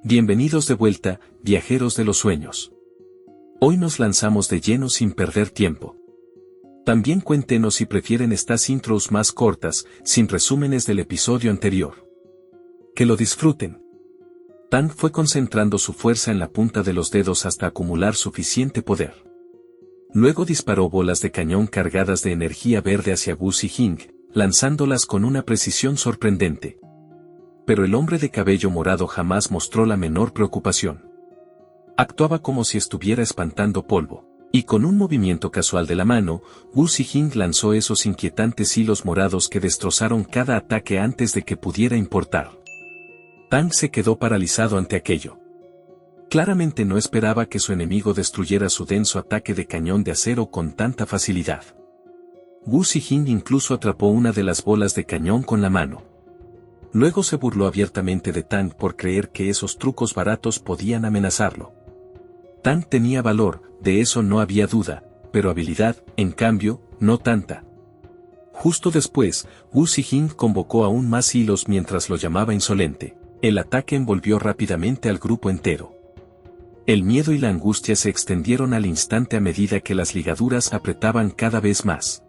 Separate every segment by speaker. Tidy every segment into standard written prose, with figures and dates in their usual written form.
Speaker 1: Bienvenidos de vuelta, viajeros de los sueños. Hoy nos lanzamos de lleno sin perder tiempo. También cuéntenos si prefieren estas intros más cortas, sin resúmenes del episodio anterior. Que lo disfruten. Tang fue concentrando su fuerza en la punta de los dedos hasta acumular suficiente poder. Luego disparó bolas de cañón cargadas de energía verde hacia Wu Zijing, lanzándolas con una precisión sorprendente. Pero el hombre de cabello morado jamás mostró la menor preocupación. Actuaba como si estuviera espantando polvo, y con un movimiento casual de la mano, Wu Zijing lanzó esos inquietantes hilos morados que destrozaron cada ataque antes de que pudiera importar. Tang se quedó paralizado ante aquello. Claramente no esperaba que su enemigo destruyera su denso ataque de cañón de acero con tanta facilidad. Wu Zijing incluso atrapó una de las bolas de cañón con la mano. Luego se burló abiertamente de Tang por creer que esos trucos baratos podían amenazarlo. Tang tenía valor, de eso no había duda, pero habilidad, en cambio, no tanta. Justo después, Wu Zijing convocó aún más hilos mientras lo llamaba insolente. El ataque envolvió rápidamente al grupo entero. El miedo y la angustia se extendieron al instante a medida que las ligaduras apretaban cada vez más.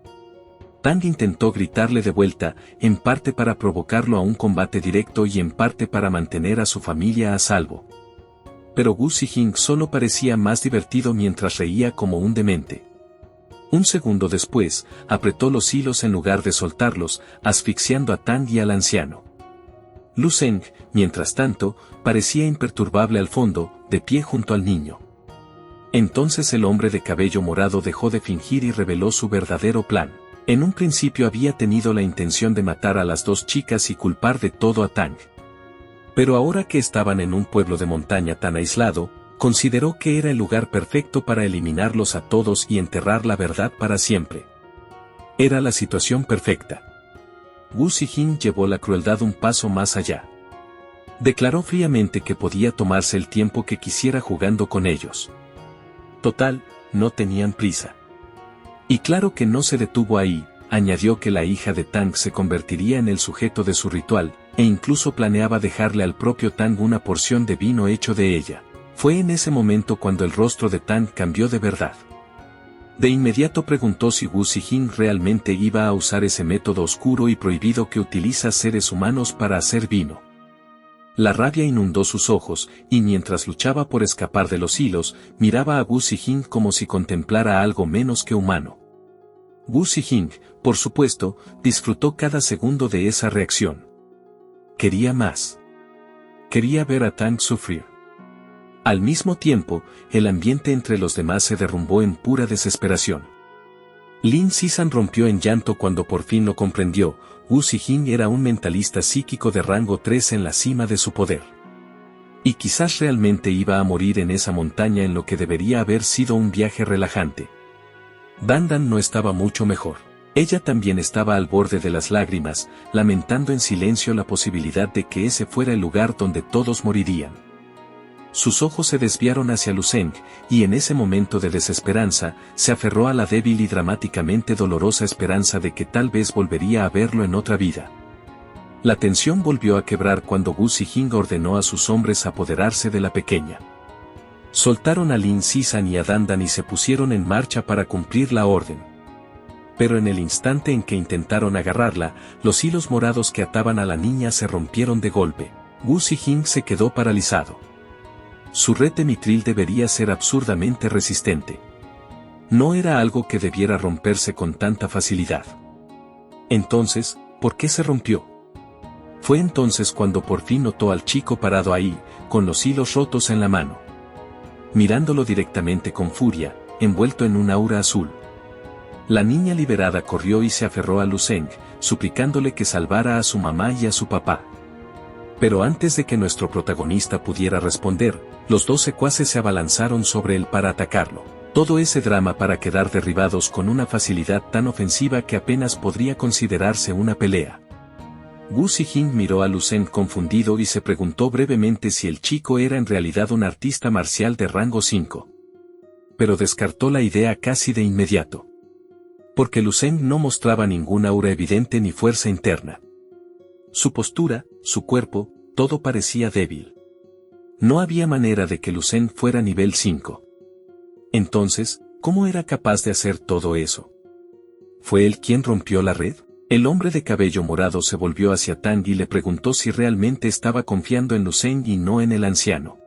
Speaker 1: Tang intentó gritarle de vuelta, en parte para provocarlo a un combate directo y en parte para mantener a su familia a salvo. Pero Wu Zijing solo parecía más divertido mientras reía como un demente. Un segundo después, apretó los hilos en lugar de soltarlos, asfixiando a Tang y al anciano. Lu Zeng, mientras tanto, parecía imperturbable al fondo, de pie junto al niño. Entonces el hombre de cabello morado dejó de fingir y reveló su verdadero plan. En un principio había tenido la intención de matar a las dos chicas y culpar de todo a Tang. Pero ahora que estaban en un pueblo de montaña tan aislado, consideró que era el lugar perfecto para eliminarlos a todos y enterrar la verdad para siempre. Era la situación perfecta. Wu Zijing llevó la crueldad un paso más allá. Declaró fríamente que podía tomarse el tiempo que quisiera jugando con ellos. Total, no tenían prisa. Y claro que no se detuvo ahí, añadió que la hija de Tang se convertiría en el sujeto de su ritual, e incluso planeaba dejarle al propio Tang una porción de vino hecho de ella. Fue en ese momento cuando el rostro de Tang cambió de verdad. De inmediato preguntó si Wu Zijing realmente iba a usar ese método oscuro y prohibido que utiliza seres humanos para hacer vino. La rabia inundó sus ojos, y mientras luchaba por escapar de los hilos, miraba a Wu Zijing como si contemplara algo menos que humano. Wu Zijing, por supuesto, disfrutó cada segundo de esa reacción. Quería más. Quería ver a Tang sufrir. Al mismo tiempo, el ambiente entre los demás se derrumbó en pura desesperación. Lin Xizhan rompió en llanto cuando por fin lo comprendió. Wu Zijing era un mentalista psíquico de rango 3 en la cima de su poder. Y quizás realmente iba a morir en esa montaña en lo que debería haber sido un viaje relajante. Dan Dan no estaba mucho mejor. Ella también estaba al borde de las lágrimas, lamentando en silencio la posibilidad de que ese fuera el lugar donde todos morirían. Sus ojos se desviaron hacia Lu Zeng, y en ese momento de desesperanza, se aferró a la débil y dramáticamente dolorosa esperanza de que tal vez volvería a verlo en otra vida. La tensión volvió a quebrar cuando Wu Zijing ordenó a sus hombres apoderarse de la pequeña. Soltaron a Lin Xizhan y a Dan Dan y se pusieron en marcha para cumplir la orden. Pero en el instante en que intentaron agarrarla, los hilos morados que ataban a la niña se rompieron de golpe. Wu Zijing se quedó paralizado. Su red de mitril debería ser absurdamente resistente. No era algo que debiera romperse con tanta facilidad. Entonces, ¿por qué se rompió? Fue entonces cuando por fin notó al chico parado ahí, con los hilos rotos en la mano. Mirándolo directamente con furia, envuelto en un aura azul. La niña liberada corrió y se aferró a Lu Zeng, suplicándole que salvara a su mamá y a su papá. Pero antes de que nuestro protagonista pudiera responder, los dos secuaces se abalanzaron sobre él para atacarlo. Todo ese drama para quedar derribados con una facilidad tan ofensiva que apenas podría considerarse una pelea. Wu Zijing miró a Lu Zeng confundido y se preguntó brevemente si el chico era en realidad un artista marcial de rango 5. Pero descartó la idea casi de inmediato. Porque Lu Zeng no mostraba ninguna aura evidente ni fuerza interna. Su postura, su cuerpo, todo parecía débil. No había manera de que Lu Zeng fuera nivel 5. Entonces, ¿cómo era capaz de hacer todo eso? ¿Fue él quien rompió la red? El hombre de cabello morado se volvió hacia Tang y le preguntó si realmente estaba confiando en Lu Zeng y no en el anciano.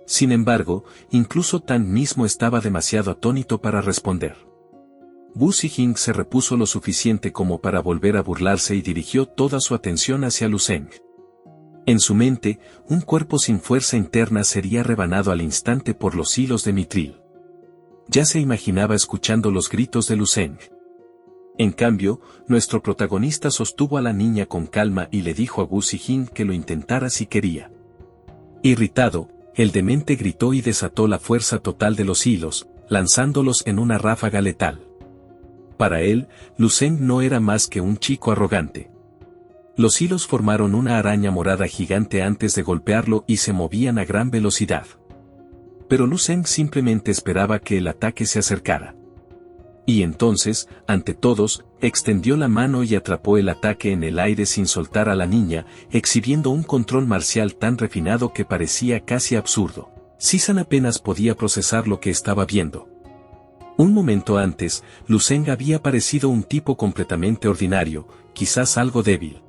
Speaker 1: Sin embargo, incluso Tang mismo estaba demasiado atónito para responder. Wu Zijing se repuso lo suficiente como para volver a burlarse y dirigió toda su atención hacia Lu Zeng. En su mente, un cuerpo sin fuerza interna sería rebanado al instante por los hilos de mitril. Ya se imaginaba escuchando los gritos de Lu Zeng. En cambio, nuestro protagonista sostuvo a la niña con calma y le dijo a Wu Zijing que lo intentara si quería. Irritado, el demente gritó y desató la fuerza total de los hilos, lanzándolos en una ráfaga letal. Para él, Lu Zeng no era más que un chico arrogante. Los hilos formaron una araña morada gigante antes de golpearlo y se movían a gran velocidad. Pero Lu Zeng simplemente esperaba que el ataque se acercara. Y entonces, ante todos, extendió la mano y atrapó el ataque en el aire sin soltar a la niña, exhibiendo un control marcial tan refinado que parecía casi absurdo. Sissan apenas podía procesar lo que estaba viendo. Un momento antes, Lu Zeng había parecido un tipo completamente ordinario, quizás algo débil.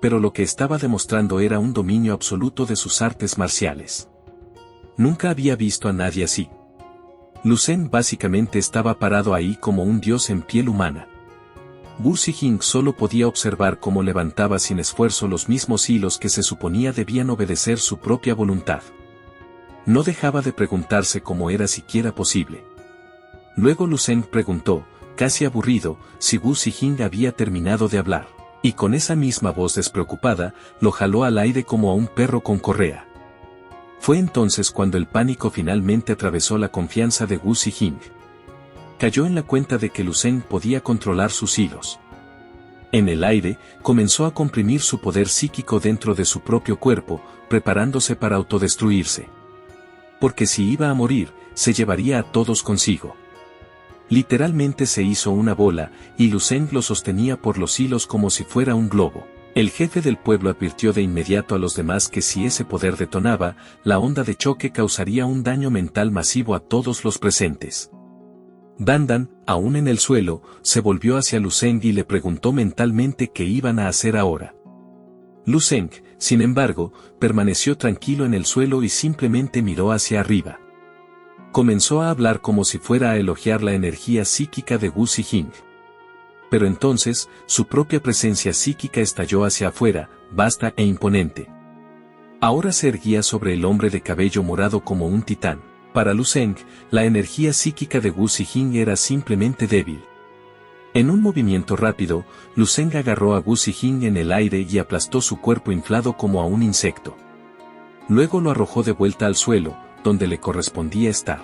Speaker 1: Pero lo que estaba demostrando era un dominio absoluto de sus artes marciales. Nunca había visto a nadie así. Lu Zeng básicamente estaba parado ahí como un dios en piel humana. Wu Zijing solo podía observar cómo levantaba sin esfuerzo los mismos hilos que se suponía debían obedecer su propia voluntad. No dejaba de preguntarse cómo era siquiera posible. Luego Lu Zeng preguntó, casi aburrido, si Wu Zijing había terminado de hablar, y con esa misma voz despreocupada, lo jaló al aire como a un perro con correa. Fue entonces cuando el pánico finalmente atravesó la confianza de Wu Zijing. Cayó en la cuenta de que Lu Zeng podía controlar sus hilos. En el aire, comenzó a comprimir su poder psíquico dentro de su propio cuerpo, preparándose para autodestruirse. Porque si iba a morir, se llevaría a todos consigo. Literalmente se hizo una bola, y Lu Zeng lo sostenía por los hilos como si fuera un globo. El jefe del pueblo advirtió de inmediato a los demás que si ese poder detonaba, la onda de choque causaría un daño mental masivo a todos los presentes. Dandan, aún en el suelo, se volvió hacia Lu Zeng y le preguntó mentalmente qué iban a hacer ahora. Lu Zeng, sin embargo, permaneció tranquilo en el suelo y simplemente miró hacia arriba. Comenzó a hablar como si fuera a elogiar la energía psíquica de Wu Zijing. Pero entonces, su propia presencia psíquica estalló hacia afuera, vasta e imponente. Ahora se erguía sobre el hombre de cabello morado como un titán. Para Lu Zeng, la energía psíquica de Wu Zijing era simplemente débil. En un movimiento rápido, Lu Zeng agarró a Wu Zijing en el aire y aplastó su cuerpo inflado como a un insecto. Luego lo arrojó de vuelta al suelo, donde le correspondía estar.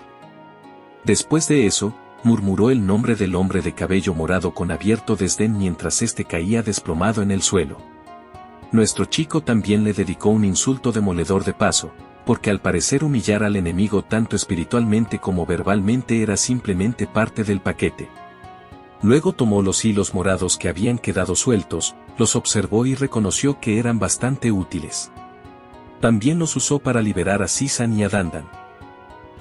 Speaker 1: Después de eso, murmuró el nombre del hombre de cabello morado con abierto desdén mientras éste caía desplomado en el suelo. Nuestro chico también le dedicó un insulto demoledor de paso, porque al parecer humillar al enemigo tanto espiritualmente como verbalmente era simplemente parte del paquete. Luego tomó los hilos morados que habían quedado sueltos, los observó y reconoció que eran bastante útiles. También los usó para liberar a Sissan y a Dandan.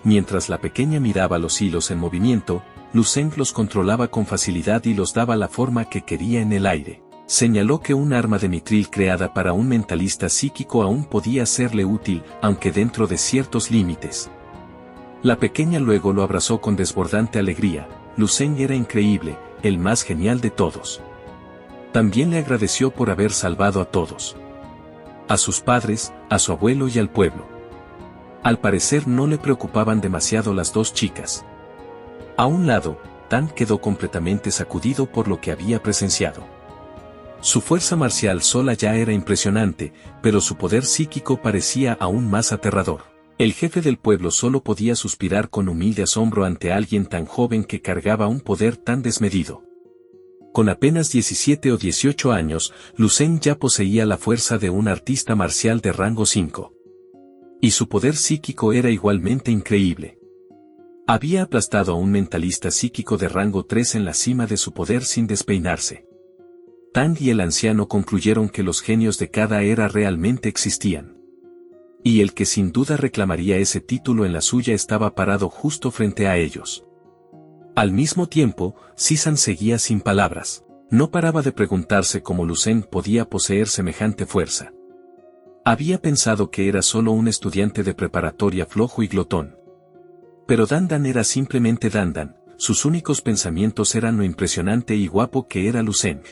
Speaker 1: Mientras la pequeña miraba los hilos en movimiento, Lu Zeng los controlaba con facilidad y los daba la forma que quería en el aire. Señaló que un arma de mitril creada para un mentalista psíquico aún podía serle útil, aunque dentro de ciertos límites. La pequeña luego lo abrazó con desbordante alegría. Lu Zeng era increíble, el más genial de todos. También le agradeció por haber salvado a todos. A sus padres, a su abuelo y al pueblo. Al parecer no le preocupaban demasiado las dos chicas. A un lado, Tan quedó completamente sacudido por lo que había presenciado. Su fuerza marcial sola ya era impresionante, pero su poder psíquico parecía aún más aterrador. El jefe del pueblo solo podía suspirar con humilde asombro ante alguien tan joven que cargaba un poder tan desmedido. Con apenas 17 o 18 años, Lu Zeng ya poseía la fuerza de un artista marcial de rango 5. Y su poder psíquico era igualmente increíble. Había aplastado a un mentalista psíquico de rango 3 en la cima de su poder sin despeinarse. Tang y el anciano concluyeron que los genios de cada era realmente existían. Y el que sin duda reclamaría ese título en la suya estaba parado justo frente a ellos. Al mismo tiempo, Sisan seguía sin palabras. No paraba de preguntarse cómo Lucen podía poseer semejante fuerza. Había pensado que era solo un estudiante de preparatoria flojo y glotón. Pero Dandan era simplemente Dandan, sus únicos pensamientos eran lo impresionante y guapo que era Lucen.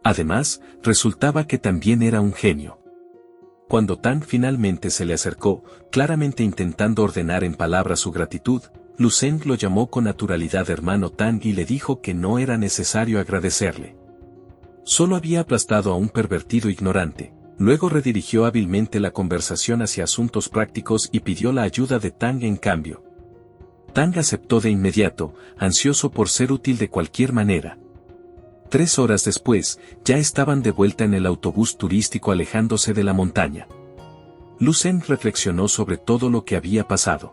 Speaker 1: Además, resultaba que también era un genio. Cuando Tang finalmente se le acercó, claramente intentando ordenar en palabras su gratitud, Lucen lo llamó con naturalidad hermano Tang y le dijo que no era necesario agradecerle. Solo había aplastado a un pervertido ignorante. Luego redirigió hábilmente la conversación hacia asuntos prácticos y pidió la ayuda de Tang en cambio. Tang aceptó de inmediato, ansioso por ser útil de cualquier manera. 3 horas después, ya estaban de vuelta en el autobús turístico alejándose de la montaña. Lucen reflexionó sobre todo lo que había pasado.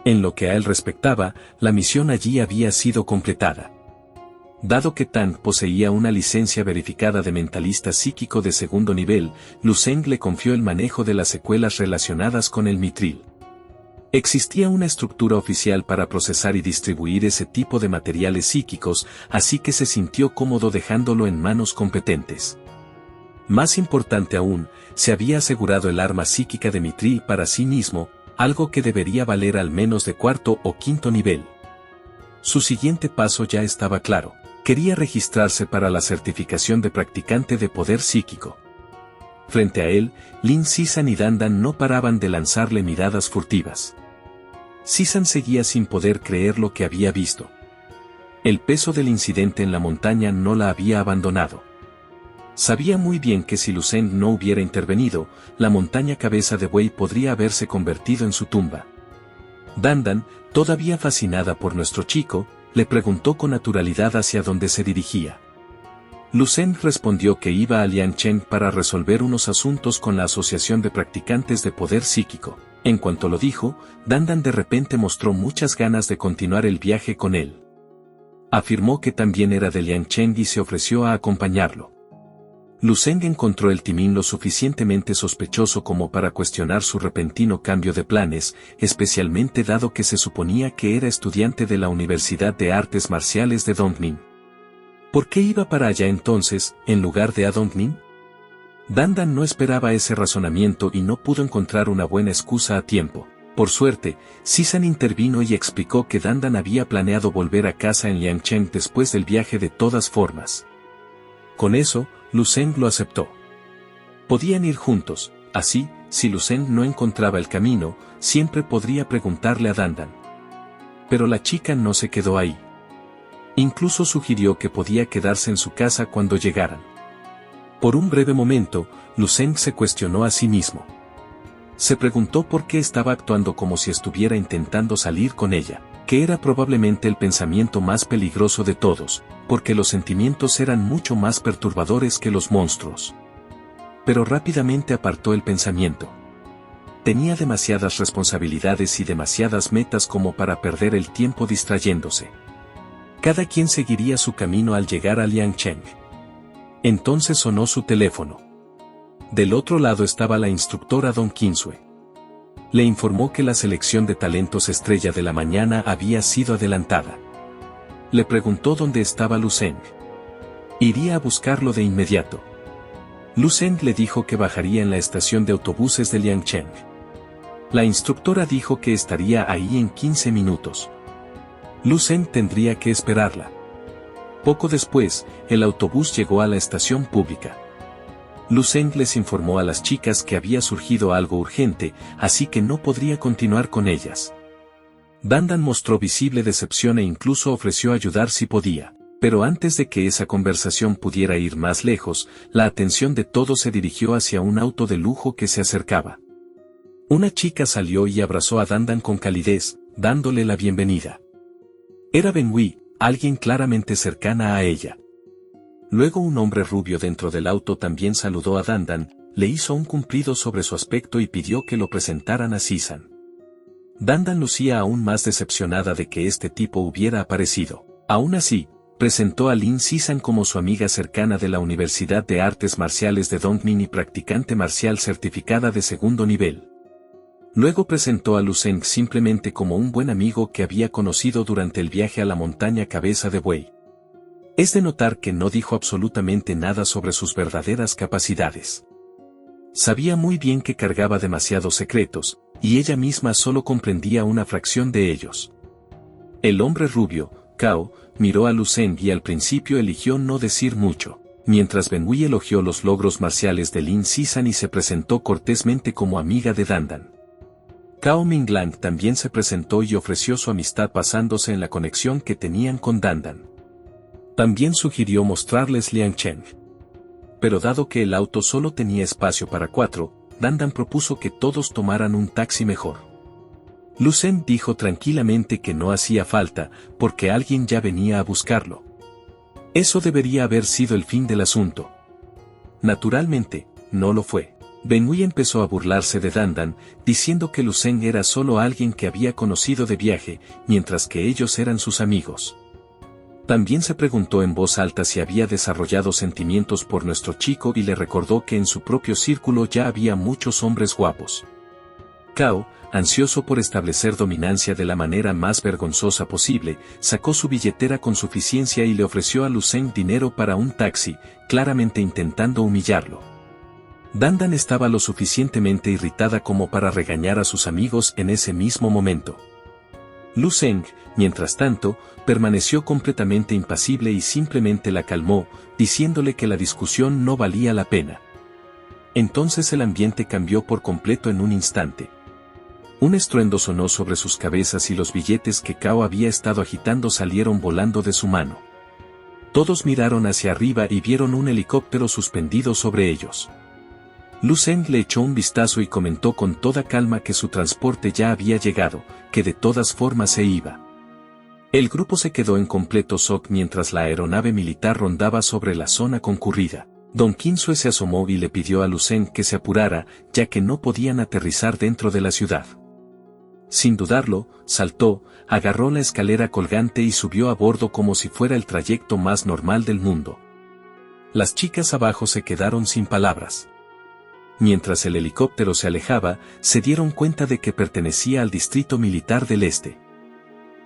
Speaker 1: En lo que a él respectaba, la misión allí había sido completada. Dado que Tang poseía una licencia verificada de mentalista psíquico de segundo nivel, Lucen le confió el manejo de las secuelas relacionadas con el mitril. Existía una estructura oficial para procesar y distribuir ese tipo de materiales psíquicos, así que se sintió cómodo dejándolo en manos competentes. Más importante aún, se había asegurado el arma psíquica de mitril para sí mismo, algo que debería valer al menos de 4º o 5º nivel. Su siguiente paso ya estaba claro. Quería registrarse para la certificación de practicante de poder psíquico. Frente a él, Lin Sisan y Dandan no paraban de lanzarle miradas furtivas. Sisan seguía sin poder creer lo que había visto. El peso del incidente en la montaña no la había abandonado. Sabía muy bien que si Lucen no hubiera intervenido, la montaña cabeza de buey podría haberse convertido en su tumba. Dandan, todavía fascinada por nuestro chico, le preguntó con naturalidad hacia dónde se dirigía. Lucen respondió que iba a Liangcheng para resolver unos asuntos con la Asociación de Practicantes de Poder Psíquico. En cuanto lo dijo, Dandan de repente mostró muchas ganas de continuar el viaje con él. Afirmó que también era de Liangcheng y se ofreció a acompañarlo. Lucen encontró el timín lo suficientemente sospechoso como para cuestionar su repentino cambio de planes, especialmente dado que se suponía que era estudiante de la Universidad de Artes Marciales de Dongning. ¿Por qué iba para allá entonces, en lugar de a Dongning? Dandan no esperaba ese razonamiento y no pudo encontrar una buena excusa a tiempo. Por suerte, Sisan intervino y explicó que Dandan había planeado volver a casa en Liangcheng después del viaje de todas formas. Con eso, Lucen lo aceptó. Podían ir juntos, así, si Lucen no encontraba el camino, siempre podría preguntarle a Dandan. Pero la chica no se quedó ahí. Incluso sugirió que podía quedarse en su casa cuando llegaran. Por un breve momento, Lucen se cuestionó a sí mismo. Se preguntó por qué estaba actuando como si estuviera intentando salir con ella, que era probablemente el pensamiento más peligroso de todos, porque los sentimientos eran mucho más perturbadores que los monstruos. Pero rápidamente apartó el pensamiento. Tenía demasiadas responsabilidades y demasiadas metas como para perder el tiempo distrayéndose. Cada quien seguiría su camino al llegar a Liangcheng. Entonces sonó su teléfono. Del otro lado estaba la instructora Don Qinsue. Le informó que la selección de talentos estrella de la mañana había sido adelantada. Le preguntó dónde estaba Lucen. Iría a buscarlo de inmediato. Lucen le dijo que bajaría en la estación de autobuses de Liangcheng. La instructora dijo que estaría ahí en 15 minutos. Lucen tendría que esperarla. Poco después, el autobús llegó a la estación pública. Lucen les informó a las chicas que había surgido algo urgente, así que no podría continuar con ellas. Dandan mostró visible decepción e incluso ofreció ayudar si podía. Pero antes de que esa conversación pudiera ir más lejos, la atención de todos se dirigió hacia un auto de lujo que se acercaba. Una chica salió y abrazó a Dandan con calidez, dándole la bienvenida. Era Benhui, alguien claramente cercana a ella. Luego un hombre rubio dentro del auto también saludó a Dandan, le hizo un cumplido sobre su aspecto y pidió que lo presentaran a Sisan. Dandan lucía aún más decepcionada de que este tipo hubiera aparecido. Aún así, presentó a Lin Sishan como su amiga cercana de la Universidad de Artes Marciales de Dongmin y practicante marcial certificada de segundo nivel. Luego presentó a Lu Zeng simplemente como un buen amigo que había conocido durante el viaje a la montaña Cabeza de Buey. Es de notar que no dijo absolutamente nada sobre sus verdaderas capacidades. Sabía muy bien que cargaba demasiados secretos, y ella misma solo comprendía una fracción de ellos. El hombre rubio, Cao, miró a Lu Zeng y al principio eligió no decir mucho, mientras Benwei elogió los logros marciales de Lin Sishan y se presentó cortésmente como amiga de Dandan. Cao Minglang también se presentó y ofreció su amistad basándose en la conexión que tenían con Dandan. También sugirió mostrarles Liangcheng. Pero dado que el auto solo tenía espacio para 4, Dandan propuso que todos tomaran un taxi mejor. Lu Zeng dijo tranquilamente que no hacía falta, porque alguien ya venía a buscarlo. Eso debería haber sido el fin del asunto. Naturalmente, no lo fue. Benwei empezó a burlarse de Dandan, diciendo que Lu Zeng era solo alguien que había conocido de viaje, mientras que ellos eran sus amigos. También se preguntó en voz alta si había desarrollado sentimientos por nuestro chico y le recordó que en su propio círculo ya había muchos hombres guapos. Cao, ansioso por establecer dominancia de la manera más vergonzosa posible, sacó su billetera con suficiencia y le ofreció a Lu Zeng dinero para un taxi, claramente intentando humillarlo. Dandan estaba lo suficientemente irritada como para regañar a sus amigos en ese mismo momento. Lu Zeng, mientras tanto, permaneció completamente impasible y simplemente la calmó, diciéndole que la discusión no valía la pena. Entonces el ambiente cambió por completo en un instante. Un estruendo sonó sobre sus cabezas y los billetes que Cao había estado agitando salieron volando de su mano. Todos miraron hacia arriba y vieron un helicóptero suspendido sobre ellos. Lu Zeng le echó un vistazo y comentó con toda calma que su transporte ya había llegado, que de todas formas se iba. El grupo se quedó en completo shock mientras la aeronave militar rondaba sobre la zona concurrida. Don Qinsue se asomó y le pidió a Lu Zeng que se apurara, ya que no podían aterrizar dentro de la ciudad. Sin dudarlo, saltó, agarró la escalera colgante y subió a bordo como si fuera el trayecto más normal del mundo. Las chicas abajo se quedaron sin palabras. Mientras el helicóptero se alejaba, se dieron cuenta de que pertenecía al Distrito Militar del Este.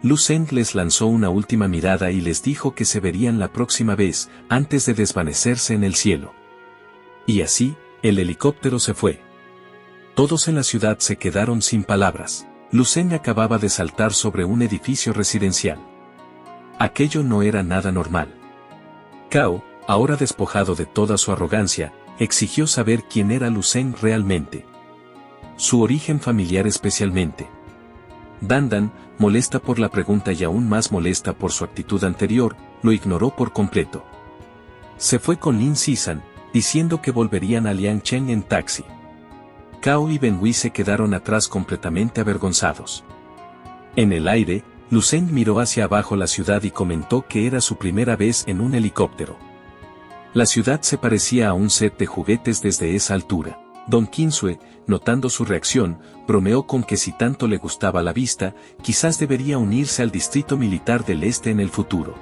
Speaker 1: Lu Zeng les lanzó una última mirada y les dijo que se verían la próxima vez, antes de desvanecerse en el cielo. Y así, el helicóptero se fue. Todos en la ciudad se quedaron sin palabras. Lu Zeng acababa de saltar sobre un edificio residencial. Aquello no era nada normal. Cao, ahora despojado de toda su arrogancia, exigió saber quién era Lu Zeng realmente. Su origen familiar especialmente. Dandan, molesta por la pregunta y aún más molesta por su actitud anterior, lo ignoró por completo. Se fue con Lin Sishan, diciendo que volverían a Liangcheng en taxi. Cao y Benwei se quedaron atrás completamente avergonzados. En el aire, Lu Zeng miró hacia abajo la ciudad y comentó que era su primera vez en un helicóptero. La ciudad se parecía a un set de juguetes desde esa altura. Don Qinsue, notando su reacción, bromeó con que si tanto le gustaba la vista, quizás debería unirse al Distrito Militar del Este en el futuro.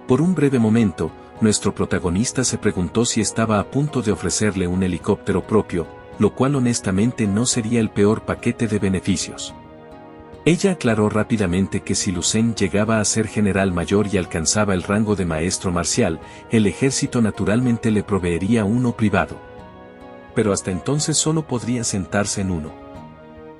Speaker 1: Por un breve momento, nuestro protagonista se preguntó si estaba a punto de ofrecerle un helicóptero propio, lo cual honestamente no sería el peor paquete de beneficios. Ella aclaró rápidamente que si Lu Zeng llegaba a ser general mayor y alcanzaba el rango de maestro marcial, el ejército naturalmente le proveería uno privado. Pero hasta entonces solo podría sentarse en uno.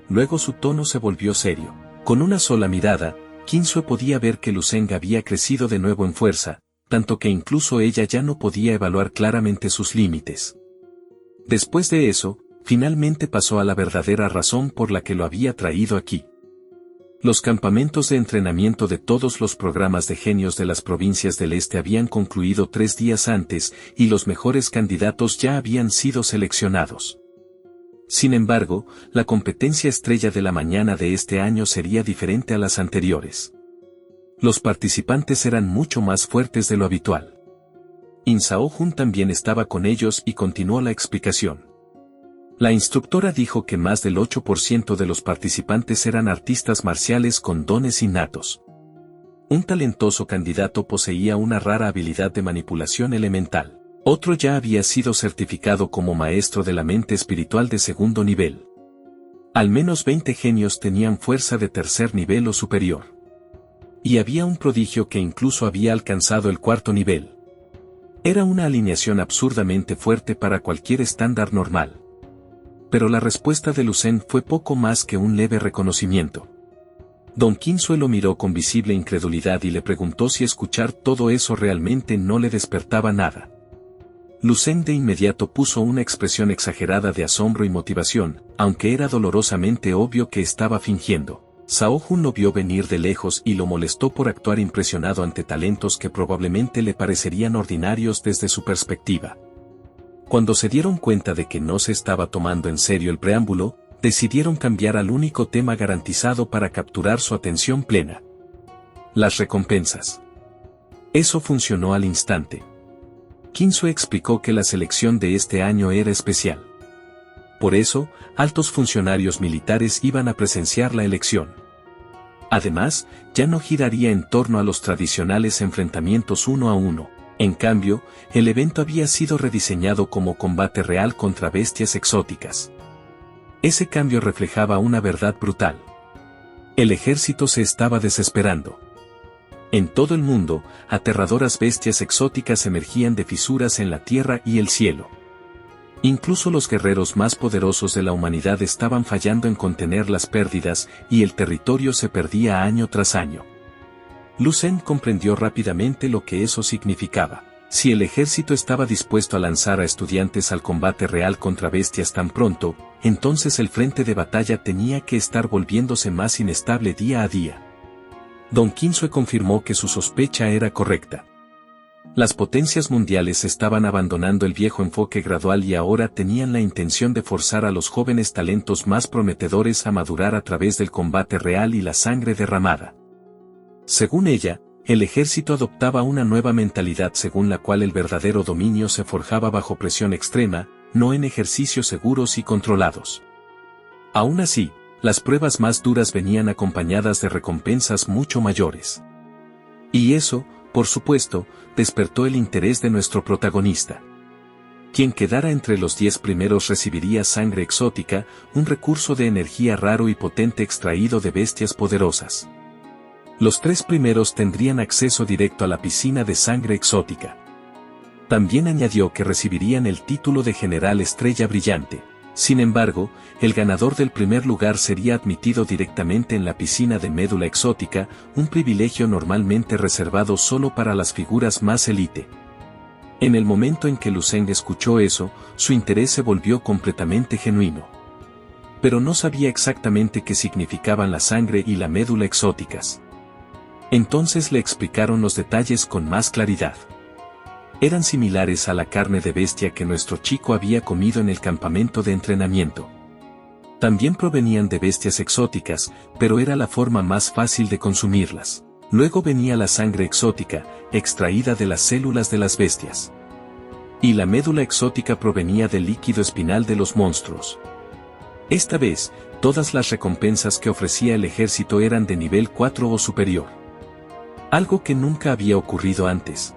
Speaker 1: Luego su tono se volvió serio. Con una sola mirada, Qinsue podía ver que Lu Zeng había crecido de nuevo en fuerza, tanto que incluso ella ya no podía evaluar claramente sus límites. Después de eso, finalmente pasó a la verdadera razón por la que lo había traído aquí. Los campamentos de entrenamiento de todos los programas de genios de las provincias del este habían concluido 3 días antes y los mejores candidatos ya habían sido seleccionados. Sin embargo, la competencia estrella de la mañana de este año sería diferente a las anteriores. Los participantes eran mucho más fuertes de lo habitual. In Sao Jun también estaba con ellos y continuó la explicación. La instructora dijo que más del 8% de los participantes eran artistas marciales con dones innatos. Un talentoso candidato poseía una rara habilidad de manipulación elemental. Otro ya había sido certificado como maestro de la mente espiritual de segundo nivel. Al menos 20 genios tenían fuerza de tercer nivel o superior. Y había un prodigio que incluso había alcanzado el cuarto nivel. Era una alineación absurdamente fuerte para cualquier estándar normal. Pero la respuesta de Lucen fue poco más que un leve reconocimiento. Don Quinzue lo miró con visible incredulidad y le preguntó si escuchar todo eso realmente no le despertaba nada. Lucen de inmediato puso una expresión exagerada de asombro y motivación, aunque era dolorosamente obvio que estaba fingiendo. Sao Jun lo vio venir de lejos y lo molestó por actuar impresionado ante talentos que probablemente le parecerían ordinarios desde su perspectiva. Cuando se dieron cuenta de que no se estaba tomando en serio el preámbulo, decidieron cambiar al único tema garantizado para capturar su atención plena. Las recompensas. Eso funcionó al instante. Quinzue explicó que la selección de este año era especial. Por eso, altos funcionarios militares iban a presenciar la elección. Además, ya no giraría en torno a los tradicionales enfrentamientos uno a uno. En cambio, el evento había sido rediseñado como combate real contra bestias exóticas. Ese cambio reflejaba una verdad brutal. El ejército se estaba desesperando. En todo el mundo, aterradoras bestias exóticas emergían de fisuras en la tierra y el cielo. Incluso los guerreros más poderosos de la humanidad estaban fallando en contener las pérdidas y el territorio se perdía año tras año. Lucen comprendió rápidamente lo que eso significaba. Si el ejército estaba dispuesto a lanzar a estudiantes al combate real contra bestias tan pronto, entonces el frente de batalla tenía que estar volviéndose más inestable día a día. Don Quinzue confirmó que su sospecha era correcta. Las potencias mundiales estaban abandonando el viejo enfoque gradual y ahora tenían la intención de forzar a los jóvenes talentos más prometedores a madurar a través del combate real y la sangre derramada. Según ella, el ejército adoptaba una nueva mentalidad según la cual el verdadero dominio se forjaba bajo presión extrema, no en ejercicios seguros y controlados. Aún así, las pruebas más duras venían acompañadas de recompensas mucho mayores. Y eso, por supuesto, despertó el interés de nuestro protagonista. Quien quedara entre los 10 primeros recibiría sangre exótica, un recurso de energía raro y potente extraído de bestias poderosas. Los 3 primeros tendrían acceso directo a la piscina de sangre exótica. También añadió que recibirían el título de General Estrella Brillante. Sin embargo, el ganador del primer lugar sería admitido directamente en la piscina de médula exótica, un privilegio normalmente reservado solo para las figuras más élite. En el momento en que Lucen escuchó eso, su interés se volvió completamente genuino. Pero no sabía exactamente qué significaban la sangre y la médula exóticas. Entonces le explicaron los detalles con más claridad. Eran similares a la carne de bestia que nuestro chico había comido en el campamento de entrenamiento. También provenían de bestias exóticas, pero era la forma más fácil de consumirlas. Luego venía la sangre exótica, extraída de las células de las bestias. Y la médula exótica provenía del líquido espinal de los monstruos. Esta vez, todas las recompensas que ofrecía el ejército eran de nivel 4 o superior. Algo que nunca había ocurrido antes.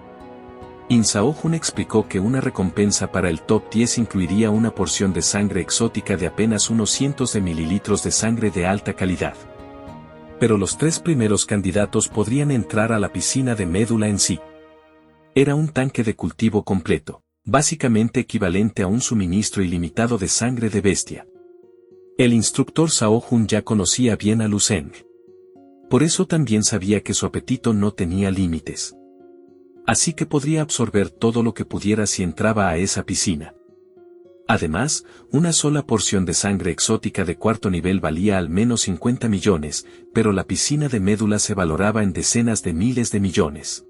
Speaker 1: Sao Jun explicó que una recompensa para el top 10 incluiría una porción de sangre exótica de apenas unos cientos de mililitros de sangre de alta calidad. Pero los 3 primeros candidatos podrían entrar a la piscina de médula en sí. Era un tanque de cultivo completo, básicamente equivalente a un suministro ilimitado de sangre de bestia. El instructor Sao Jun ya conocía bien a Lucen. Por eso también sabía que su apetito no tenía límites. Así que podría absorber todo lo que pudiera si entraba a esa piscina. Además, una sola porción de sangre exótica de cuarto nivel valía al menos 50 millones, pero la piscina de médula se valoraba en decenas de miles de millones.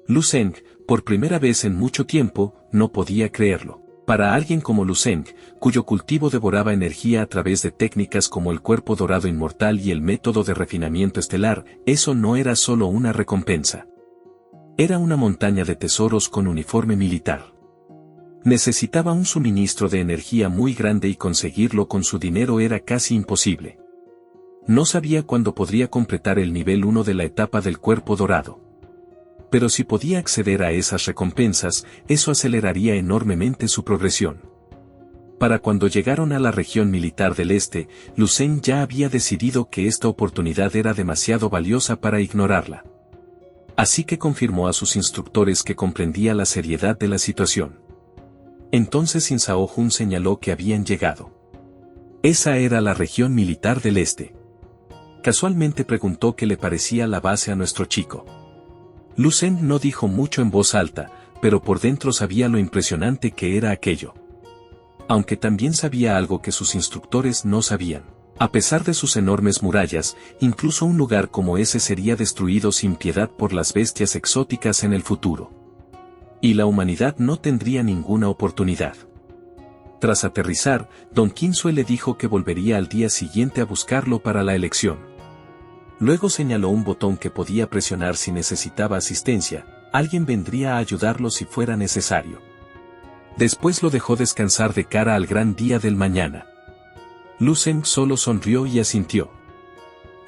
Speaker 1: Lucen, por primera vez en mucho tiempo, no podía creerlo. Para alguien como Lucen, cuyo cultivo devoraba energía a través de técnicas como el cuerpo dorado inmortal y el método de refinamiento estelar, eso no era solo una recompensa. Era una montaña de tesoros con uniforme militar. Necesitaba un suministro de energía muy grande y conseguirlo con su dinero era casi imposible. No sabía cuándo podría completar el nivel 1 de la etapa del cuerpo dorado. Pero si podía acceder a esas recompensas, eso aceleraría enormemente su progresión. Para cuando llegaron a la región militar del este, Lucen ya había decidido que esta oportunidad era demasiado valiosa para ignorarla. Así que confirmó a sus instructores que comprendía la seriedad de la situación. Entonces Shin Sao-jun señaló que habían llegado. Esa era la región militar del este. Casualmente preguntó qué le parecía la base a nuestro chico. Lucen no dijo mucho en voz alta, pero por dentro sabía lo impresionante que era aquello. Aunque también sabía algo que sus instructores no sabían. A pesar de sus enormes murallas, incluso un lugar como ese sería destruido sin piedad por las bestias exóticas en el futuro. Y la humanidad no tendría ninguna oportunidad. Tras aterrizar, Don Kinsue le dijo que volvería al día siguiente a buscarlo para la elección. Luego señaló un botón que podía presionar si necesitaba asistencia, alguien vendría a ayudarlo si fuera necesario. Después lo dejó descansar de cara al gran día del mañana. Lucen solo sonrió y asintió.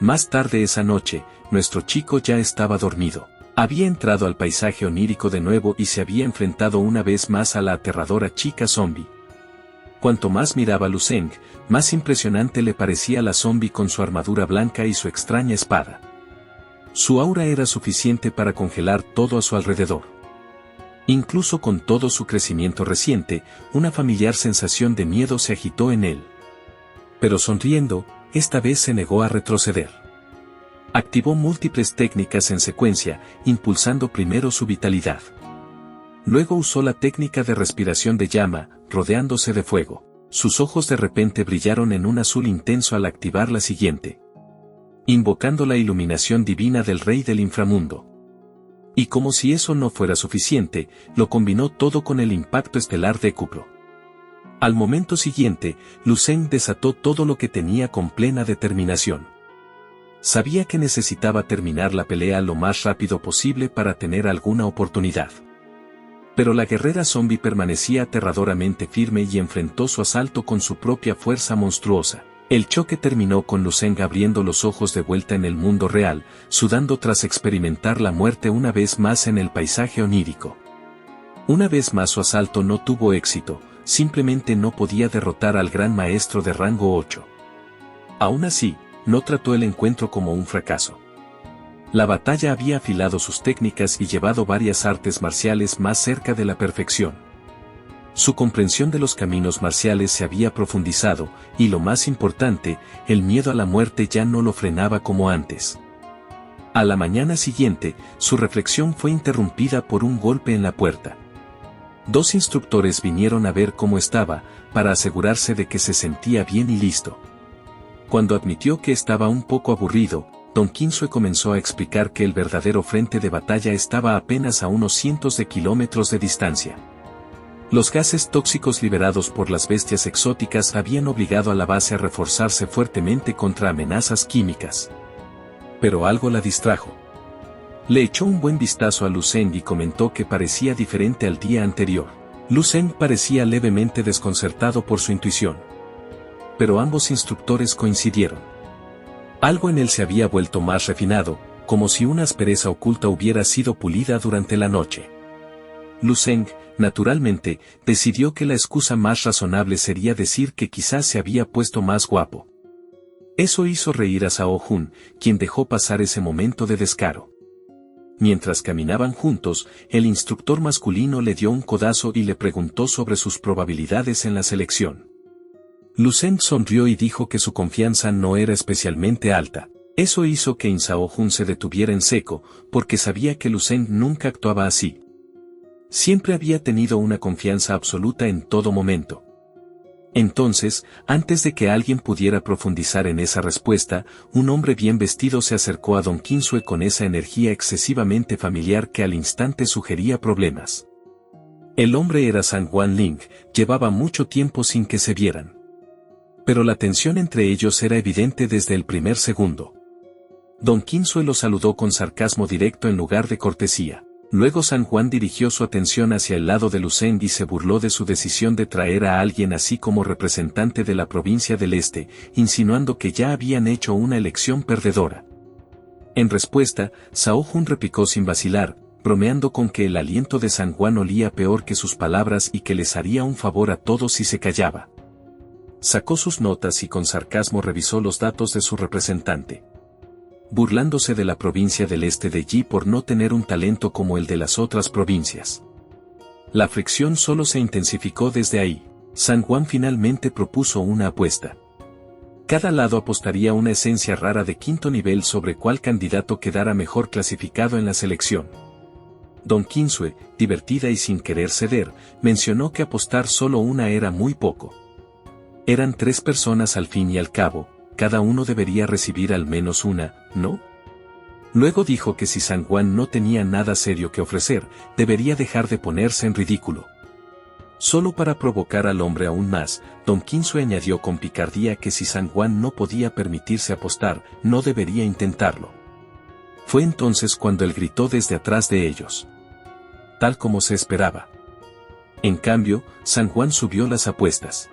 Speaker 1: Más tarde esa noche, nuestro chico ya estaba dormido. Había entrado al paisaje onírico de nuevo y se había enfrentado una vez más a la aterradora chica zombie. Cuanto más miraba Lucen, más impresionante le parecía la zombie con su armadura blanca y su extraña espada. Su aura era suficiente para congelar todo a su alrededor. Incluso con todo su crecimiento reciente, una familiar sensación de miedo se agitó en él. Pero sonriendo, esta vez se negó a retroceder. Activó múltiples técnicas en secuencia, impulsando primero su vitalidad. Luego usó la técnica de respiración de llama, rodeándose de fuego. Sus ojos de repente brillaron en un azul intenso al activar la siguiente. Invocando la iluminación divina del Rey del Inframundo. Y como si eso no fuera suficiente, lo combinó todo con el impacto estelar décuplo. Al momento siguiente, Lucen desató todo lo que tenía con plena determinación. Sabía que necesitaba terminar la pelea lo más rápido posible para tener alguna oportunidad. Pero la guerrera zombie permanecía aterradoramente firme y enfrentó su asalto con su propia fuerza monstruosa. El choque terminó con Lucen abriendo los ojos de vuelta en el mundo real, sudando tras experimentar la muerte una vez más en el paisaje onírico. Una vez más su asalto no tuvo éxito, simplemente no podía derrotar al gran maestro de rango 8. Aún así, no trató el encuentro como un fracaso. La batalla había afilado sus técnicas y llevado varias artes marciales más cerca de la perfección. Su comprensión de los caminos marciales se había profundizado, y lo más importante, el miedo a la muerte ya no lo frenaba como antes. A la mañana siguiente, su reflexión fue interrumpida por un golpe en la puerta. 2 instructores vinieron a ver cómo estaba, para asegurarse de que se sentía bien y listo. Cuando admitió que estaba un poco aburrido, Don Kinsue comenzó a explicar que el verdadero frente de batalla estaba apenas a unos cientos de kilómetros de distancia. Los gases tóxicos liberados por las bestias exóticas habían obligado a la base a reforzarse fuertemente contra amenazas químicas. Pero algo la distrajo. Le echó un buen vistazo a Lucen y comentó que parecía diferente al día anterior. Lucen parecía levemente desconcertado por su intuición. Pero ambos instructores coincidieron. Algo en él se había vuelto más refinado, como si una aspereza oculta hubiera sido pulida durante la noche. Lucen, naturalmente, decidió que la excusa más razonable sería decir que quizás se había puesto más guapo. Eso hizo reír a Sao-jun, quien dejó pasar ese momento de descaro. Mientras caminaban juntos, el instructor masculino le dio un codazo y le preguntó sobre sus probabilidades en la selección. Lucen sonrió y dijo que su confianza no era especialmente alta. Eso hizo que Shin Sao-jun se detuviera en seco, porque sabía que Lucen nunca actuaba así. Siempre había tenido una confianza absoluta en todo momento. Entonces, antes de que alguien pudiera profundizar en esa respuesta, un hombre bien vestido se acercó a Don Kinsue con esa energía excesivamente familiar que al instante sugería problemas. El hombre era Sang Wan-ling, llevaba mucho tiempo sin que se vieran. Pero la tensión entre ellos era evidente desde el primer segundo. Don Kinsue lo saludó con sarcasmo directo en lugar de cortesía. Luego San Juan dirigió su atención hacia el lado de Lu Zeng y se burló de su decisión de traer a alguien así como representante de la provincia del Este, insinuando que ya habían hecho una elección perdedora. En respuesta, Zhao Jun replicó sin vacilar, bromeando con que el aliento de San Juan olía peor que sus palabras y que les haría un favor a todos si se callaba. Sacó sus notas y con sarcasmo revisó los datos de su representante. Burlándose de la provincia del Este de Yi por no tener un talento como el de las otras provincias. La fricción solo se intensificó desde ahí. San Juan finalmente propuso una apuesta. Cada lado apostaría una esencia rara de quinto nivel sobre cuál candidato quedara mejor clasificado en la selección. Don Qinsue, divertida y sin querer ceder, mencionó que apostar solo una era muy poco. Eran 3 personas al fin y al cabo, cada uno debería recibir al menos una, ¿no? Luego dijo que si San Juan no tenía nada serio que ofrecer, debería dejar de ponerse en ridículo. Solo para provocar al hombre aún más, Don Qinsue añadió con picardía que si San Juan no podía permitirse apostar, no debería intentarlo. Fue entonces cuando él gritó desde atrás de ellos. Tal como se esperaba. En cambio, San Juan subió las apuestas.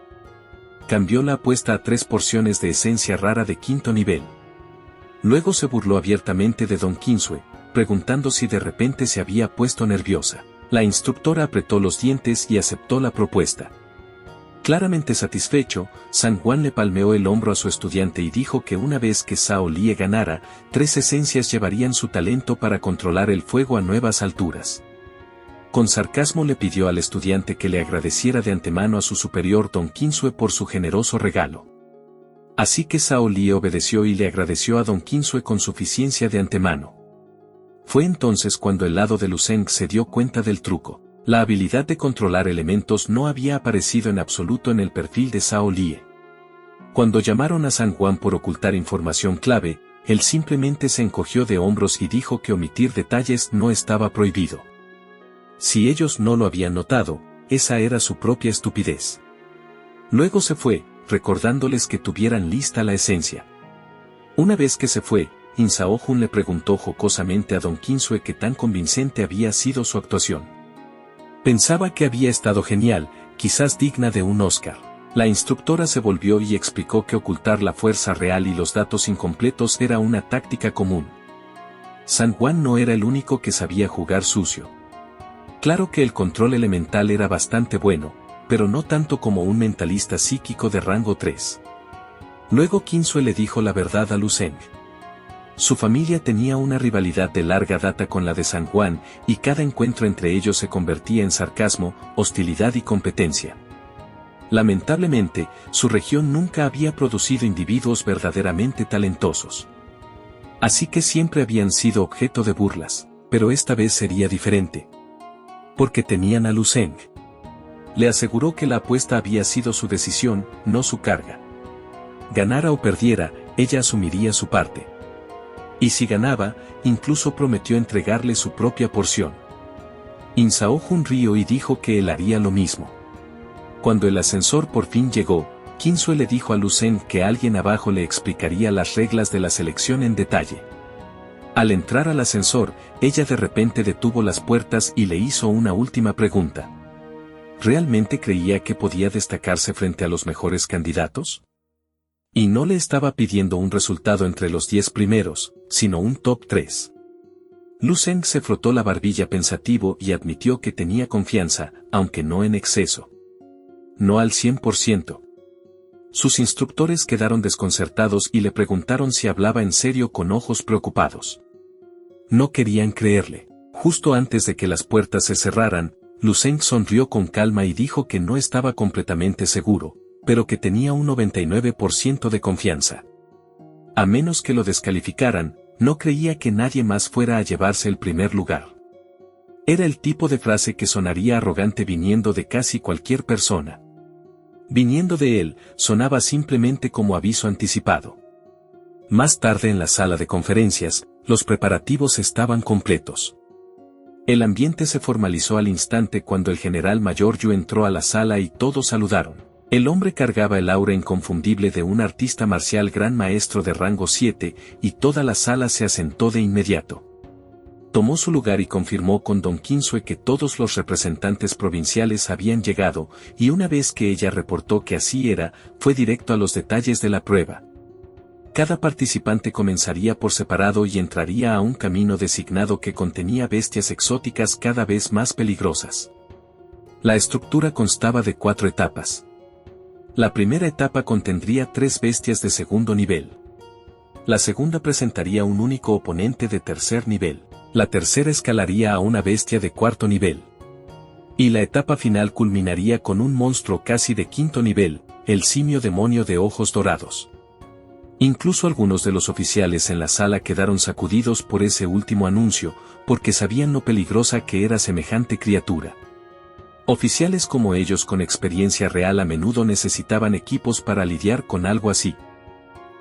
Speaker 1: Cambió la apuesta a 3 porciones de esencia rara de quinto nivel. Luego se burló abiertamente de Don Qinsue, preguntando si de repente se había puesto nerviosa. La instructora apretó los dientes y aceptó la propuesta. Claramente satisfecho, San Juan le palmeó el hombro a su estudiante y dijo que una vez que Zhao Lie ganara, 3 esencias llevarían su talento para controlar el fuego a nuevas alturas. Con sarcasmo le pidió al estudiante que le agradeciera de antemano a su superior Don Qinsue por su generoso regalo. Así que Zhao Lie obedeció y le agradeció a Don Qinsue con suficiencia de antemano. Fue entonces cuando el lado de Lu Zeng se dio cuenta del truco. La habilidad de controlar elementos no había aparecido en absoluto en el perfil de Zhao Lie. Cuando llamaron a San Juan por ocultar información clave, él simplemente se encogió de hombros y dijo que omitir detalles no estaba prohibido. Si ellos no lo habían notado, esa era su propia estupidez. Luego se fue, recordándoles que tuvieran lista la esencia. Una vez que se fue, Zhao Jun le preguntó jocosamente a Don Qinsue qué tan convincente había sido su actuación. Pensaba que había estado genial, quizás digna de un Oscar. La instructora se volvió y explicó que ocultar la fuerza real y los datos incompletos era una táctica común. San Juan no era el único que sabía jugar sucio. Claro que el control elemental era bastante bueno, pero no tanto como un mentalista psíquico de rango 3. Luego Qinsue le dijo la verdad a Lu Zeng. Su familia tenía una rivalidad de larga data con la de San Juan, y cada encuentro entre ellos se convertía en sarcasmo, hostilidad y competencia. Lamentablemente, su región nunca había producido individuos verdaderamente talentosos. Así que siempre habían sido objeto de burlas, pero esta vez sería diferente. Porque tenían a Lu Zeng. Le aseguró que la apuesta había sido su decisión, no su carga. Ganara o perdiera, ella asumiría su parte. Y si ganaba, incluso prometió entregarle su propia porción. Zhao Jun rió y dijo que él haría lo mismo. Cuando el ascensor por fin llegó, Qinsue le dijo a Lu Zeng que alguien abajo le explicaría las reglas de la selección en detalle. Al entrar al ascensor, ella de repente detuvo las puertas y le hizo una última pregunta. ¿Realmente creía que podía destacarse frente a los mejores candidatos? Y no le estaba pidiendo un resultado entre los 10 primeros, sino un top 3. Lu Zeng se frotó la barbilla pensativo y admitió que tenía confianza, aunque no en exceso. No al 100%. Sus instructores quedaron desconcertados y le preguntaron si hablaba en serio con ojos preocupados. No querían creerle. Justo antes de que las puertas se cerraran, Lu Zeng sonrió con calma y dijo que no estaba completamente seguro, pero que tenía un 99% de confianza. A menos que lo descalificaran, no creía que nadie más fuera a llevarse el primer lugar. Era el tipo de frase que sonaría arrogante viniendo de casi cualquier persona. Viniendo de él, sonaba simplemente como aviso anticipado. Más tarde en la sala de conferencias, los preparativos estaban completos. El ambiente se formalizó al instante cuando el general mayor Yu entró a la sala y todos saludaron. El hombre cargaba el aura inconfundible de un artista marcial gran maestro de rango 7, y toda la sala se asentó de inmediato. Tomó su lugar y confirmó con Don Quinzue que todos los representantes provinciales habían llegado, y una vez que ella reportó que así era, fue directo a los detalles de la prueba. Cada participante comenzaría por separado y entraría a un camino designado que contenía bestias exóticas cada vez más peligrosas. La estructura constaba de 4 etapas. La primera etapa contendría 3 bestias de segundo nivel. La segunda presentaría un único oponente de tercer nivel. La tercera escalaría a una bestia de cuarto nivel. Y la etapa final culminaría con un monstruo casi de quinto nivel, el simio demonio de ojos dorados. Incluso algunos de los oficiales en la sala quedaron sacudidos por ese último anuncio, porque sabían lo peligrosa que era semejante criatura. Oficiales como ellos con experiencia real a menudo necesitaban equipos para lidiar con algo así.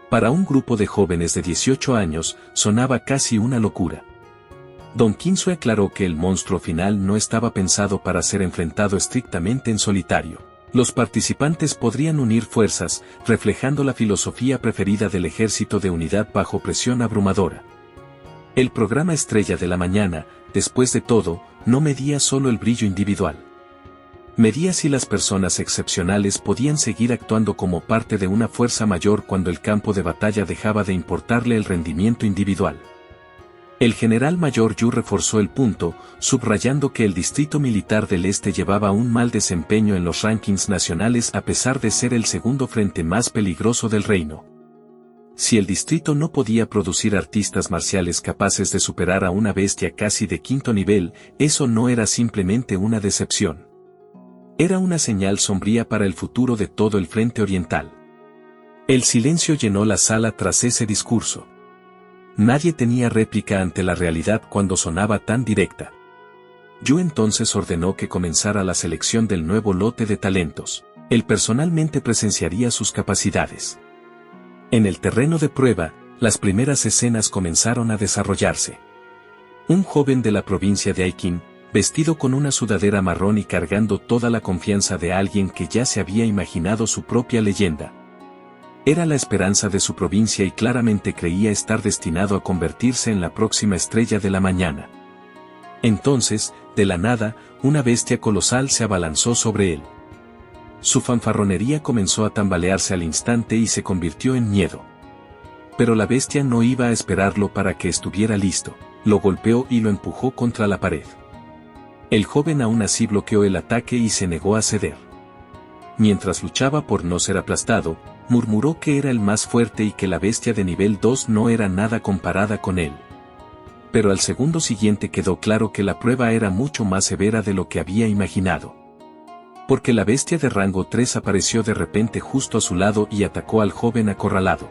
Speaker 1: Para un grupo de jóvenes de 18 años, sonaba casi una locura. Don Quinzue aclaró que el monstruo final no estaba pensado para ser enfrentado estrictamente en solitario. Los participantes podrían unir fuerzas, reflejando la filosofía preferida del ejército de unidad bajo presión abrumadora. El programa estrella de la mañana, después de todo, no medía solo el brillo individual. Medía si las personas excepcionales podían seguir actuando como parte de una fuerza mayor cuando el campo de batalla dejaba de importarle el rendimiento individual. El general mayor Yu reforzó el punto, subrayando que el Distrito Militar del Este llevaba un mal desempeño en los rankings nacionales a pesar de ser el segundo frente más peligroso del reino. Si el distrito no podía producir artistas marciales capaces de superar a una bestia casi de quinto nivel, eso no era simplemente una decepción. Era una señal sombría para el futuro de todo el frente oriental. El silencio llenó la sala tras ese discurso. Nadie tenía réplica ante la realidad cuando sonaba tan directa. Yu entonces ordenó que comenzara la selección del nuevo lote de talentos. Él personalmente presenciaría sus capacidades. En el terreno de prueba, las primeras escenas comenzaron a desarrollarse. Un joven de la provincia de Aikin, vestido con una sudadera marrón y cargando toda la confianza de alguien que ya se había imaginado su propia leyenda. Era la esperanza de su provincia y claramente creía estar destinado a convertirse en la próxima estrella de la mañana. Entonces, de la nada, una bestia colosal se abalanzó sobre él. Su fanfarronería comenzó a tambalearse al instante y se convirtió en miedo. Pero la bestia no iba a esperarlo para que estuviera listo, lo golpeó y lo empujó contra la pared. El joven aún así bloqueó el ataque y se negó a ceder. Mientras luchaba por no ser aplastado, murmuró que era el más fuerte y que la bestia de nivel 2 no era nada comparada con él. Pero al segundo siguiente quedó claro que la prueba era mucho más severa de lo que había imaginado. Porque la bestia de rango 3 apareció de repente justo a su lado y atacó al joven acorralado.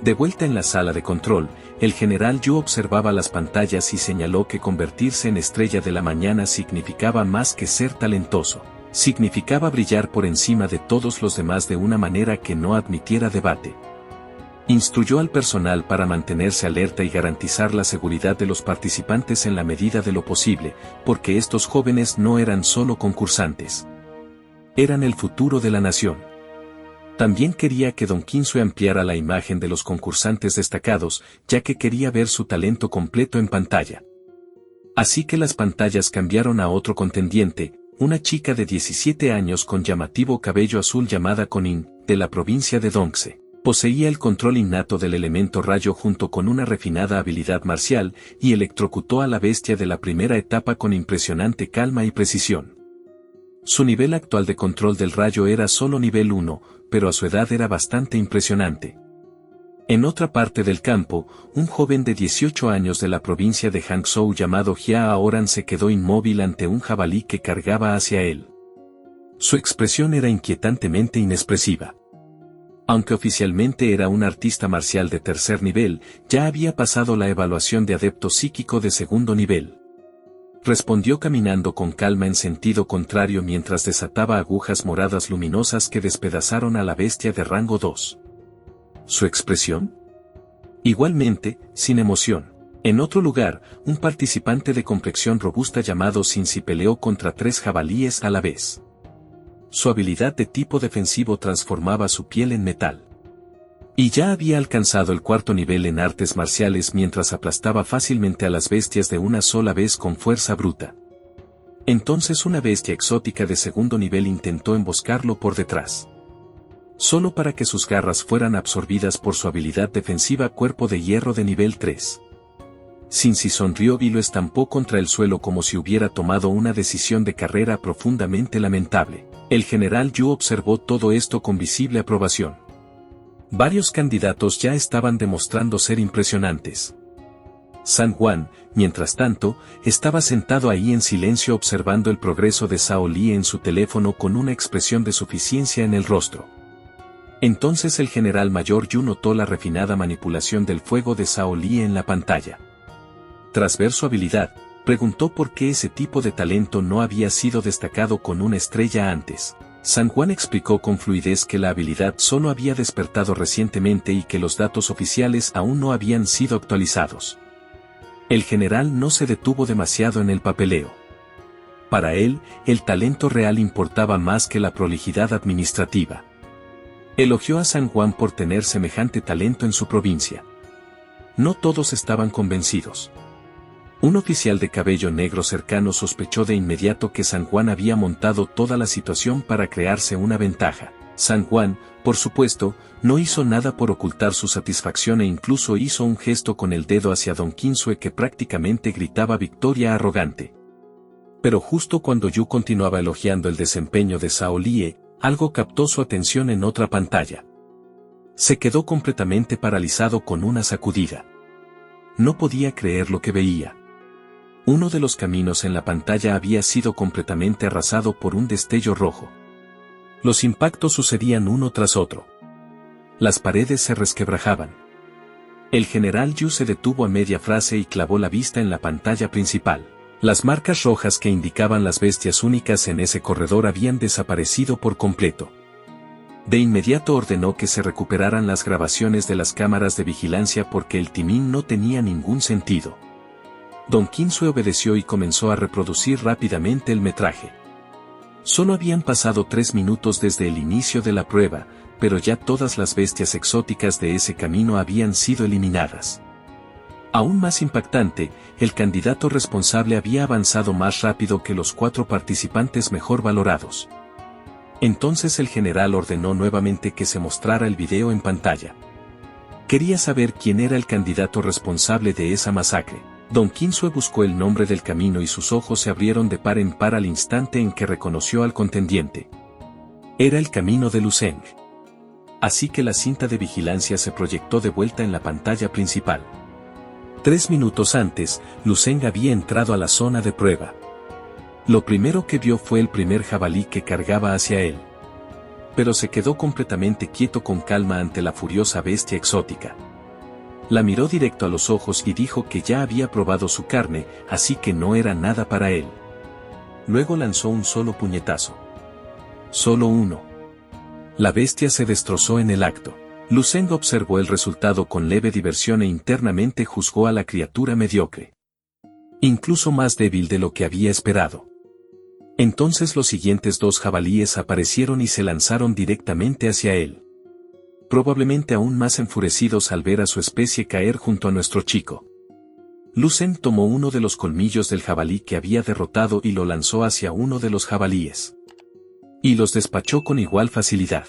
Speaker 1: De vuelta en la sala de control, el general Yu observaba las pantallas y señaló que convertirse en estrella de la mañana significaba más que ser talentoso. Significaba brillar por encima de todos los demás de una manera que no admitiera debate. Instruyó al personal para mantenerse alerta y garantizar la seguridad de los participantes en la medida de lo posible, porque estos jóvenes no eran solo concursantes. Eran el futuro de la nación. También quería que Don Quinzue ampliara la imagen de los concursantes destacados, ya que quería ver su talento completo en pantalla. Así que las pantallas cambiaron a otro contendiente, una chica de 17 años con llamativo cabello azul llamada Konin, de la provincia de Dongse. Poseía el control innato del elemento rayo junto con una refinada habilidad marcial, y electrocutó a la bestia de la primera etapa con impresionante calma y precisión. Su nivel actual de control del rayo era solo nivel 1, pero a su edad era bastante impresionante. En otra parte del campo, un joven de 18 años de la provincia de Hangzhou llamado Jia Aoran se quedó inmóvil ante un jabalí que cargaba hacia él. Su expresión era inquietantemente inexpresiva. Aunque oficialmente era un artista marcial de tercer nivel, ya había pasado la evaluación de adepto psíquico de segundo nivel. Respondió caminando con calma en sentido contrario mientras desataba agujas moradas luminosas que despedazaron a la bestia de rango 2. ¿Su expresión? Igualmente, sin emoción. En otro lugar, un participante de complexión robusta llamado Cincy peleó contra 3 jabalíes a la vez. Su habilidad de tipo defensivo transformaba su piel en metal. Y ya había alcanzado el cuarto nivel en artes marciales mientras aplastaba fácilmente a las bestias de una sola vez con fuerza bruta. Entonces una bestia exótica de segundo nivel intentó emboscarlo por detrás. Solo para que sus garras fueran absorbidas por su habilidad defensiva cuerpo de hierro de nivel 3. Cincy sonrió y lo estampó contra el suelo como si hubiera tomado una decisión de carrera profundamente lamentable. El general Yu observó todo esto con visible aprobación. Varios candidatos ya estaban demostrando ser impresionantes. San Juan, mientras tanto, estaba sentado ahí en silencio observando el progreso de Zhao Li en su teléfono con una expresión de suficiencia en el rostro. Entonces el general mayor Yu notó la refinada manipulación del fuego de Zhao Li en la pantalla. Tras ver su habilidad, preguntó por qué ese tipo de talento no había sido destacado con una estrella antes. San Juan explicó con fluidez que la habilidad solo había despertado recientemente y que los datos oficiales aún no habían sido actualizados. El general no se detuvo demasiado en el papeleo. Para él, el talento real importaba más que la prolijidad administrativa. Elogió a San Juan por tener semejante talento en su provincia. No todos estaban convencidos. Un oficial de cabello negro cercano sospechó de inmediato que San Juan había montado toda la situación para crearse una ventaja. San Juan, por supuesto, no hizo nada por ocultar su satisfacción e incluso hizo un gesto con el dedo hacia Don Qinsue que prácticamente gritaba victoria arrogante. Pero justo cuando Yu continuaba elogiando el desempeño de Zhao Li, algo captó su atención en otra pantalla. Se quedó completamente paralizado con una sacudida. No podía creer lo que veía. Uno de los caminos en la pantalla había sido completamente arrasado por un destello rojo. Los impactos sucedían uno tras otro. Las paredes se resquebrajaban. El general Yu se detuvo a media frase y clavó la vista en la pantalla principal. Las marcas rojas que indicaban las bestias únicas en ese corredor habían desaparecido por completo. De inmediato ordenó que se recuperaran las grabaciones de las cámaras de vigilancia porque el timín no tenía ningún sentido. Don Qinsue obedeció y comenzó a reproducir rápidamente el metraje. Solo habían pasado 3 minutos desde el inicio de la prueba, pero ya todas las bestias exóticas de ese camino habían sido eliminadas. Aún más impactante, el candidato responsable había avanzado más rápido que los 4 participantes mejor valorados. Entonces el general ordenó nuevamente que se mostrara el video en pantalla. Quería saber quién era el candidato responsable de esa masacre. Don Qinsue buscó el nombre del camino y sus ojos se abrieron de par en par al instante en que reconoció al contendiente. Era el camino de Luceng. Así que la cinta de vigilancia se proyectó de vuelta en la pantalla principal. 3 minutos antes, Luceng había entrado a la zona de prueba. Lo primero que vio fue el primer jabalí que cargaba hacia él. Pero se quedó completamente quieto con calma ante la furiosa bestia exótica. La miró directo a los ojos y dijo que ya había probado su carne, así que no era nada para él. Luego lanzó un solo puñetazo. Solo uno. La bestia se destrozó en el acto. Luceng observó el resultado con leve diversión e internamente juzgó a la criatura mediocre. Incluso más débil de lo que había esperado. Entonces los siguientes 2 jabalíes aparecieron y se lanzaron directamente hacia él. Probablemente aún más enfurecidos al ver a su especie caer junto a nuestro chico. Luceng tomó uno de los colmillos del jabalí que había derrotado y lo lanzó hacia uno de los jabalíes. Y los despachó con igual facilidad.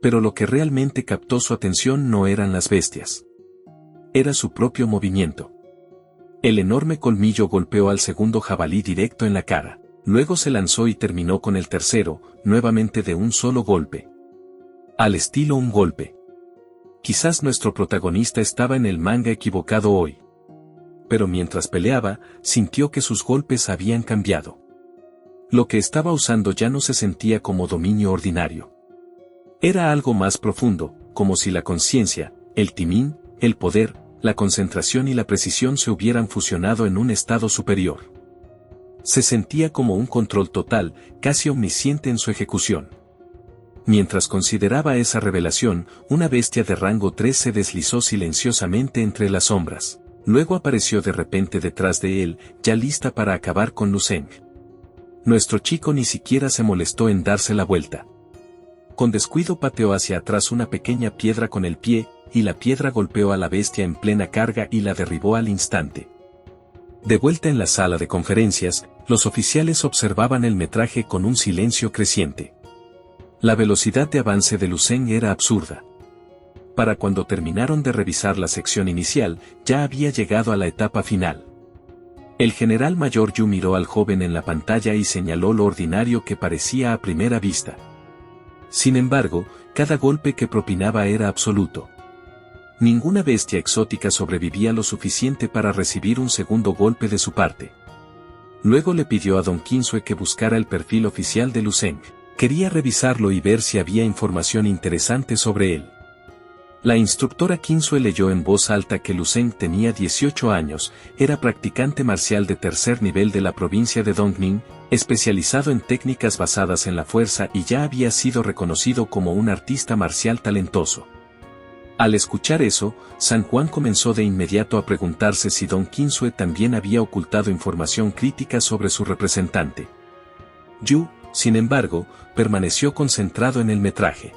Speaker 1: Pero lo que realmente captó su atención no eran las bestias. Era su propio movimiento. El enorme colmillo golpeó al segundo jabalí directo en la cara. Luego se lanzó y terminó con el tercero, nuevamente de un solo golpe. Al estilo un golpe. Quizás nuestro protagonista estaba en el manga equivocado hoy. Pero mientras peleaba, sintió que sus golpes habían cambiado. Lo que estaba usando ya no se sentía como dominio ordinario. Era algo más profundo, como si la conciencia, el timín, el poder, la concentración y la precisión se hubieran fusionado en un estado superior. Se sentía como un control total, casi omnisciente en su ejecución. Mientras consideraba esa revelación, una bestia de rango 3 se deslizó silenciosamente entre las sombras. Luego apareció de repente detrás de él, ya lista para acabar con Luceng. Nuestro chico ni siquiera se molestó en darse la vuelta. Con descuido pateó hacia atrás una pequeña piedra con el pie, y la piedra golpeó a la bestia en plena carga y la derribó al instante. De vuelta en la sala de conferencias, los oficiales observaban el metraje con un silencio creciente. La velocidad de avance de Lu Zeng era absurda. Para cuando terminaron de revisar la sección inicial, ya había llegado a la etapa final. El general mayor Yu miró al joven en la pantalla y señaló lo ordinario que parecía a primera vista. Sin embargo, cada golpe que propinaba era absoluto. Ninguna bestia exótica sobrevivía lo suficiente para recibir un segundo golpe de su parte. Luego le pidió a Don Qinsue que buscara el perfil oficial de Lu Zeng. Quería revisarlo y ver si había información interesante sobre él. La instructora Qinsue leyó en voz alta que Lu Zeng tenía 18 años, era practicante marcial de tercer nivel de la provincia de Dongning, especializado en técnicas basadas en la fuerza y ya había sido reconocido como un artista marcial talentoso. Al escuchar eso, San Juan comenzó de inmediato a preguntarse si Don Qinsue también había ocultado información crítica sobre su representante. Yu, sin embargo, permaneció concentrado en el metraje.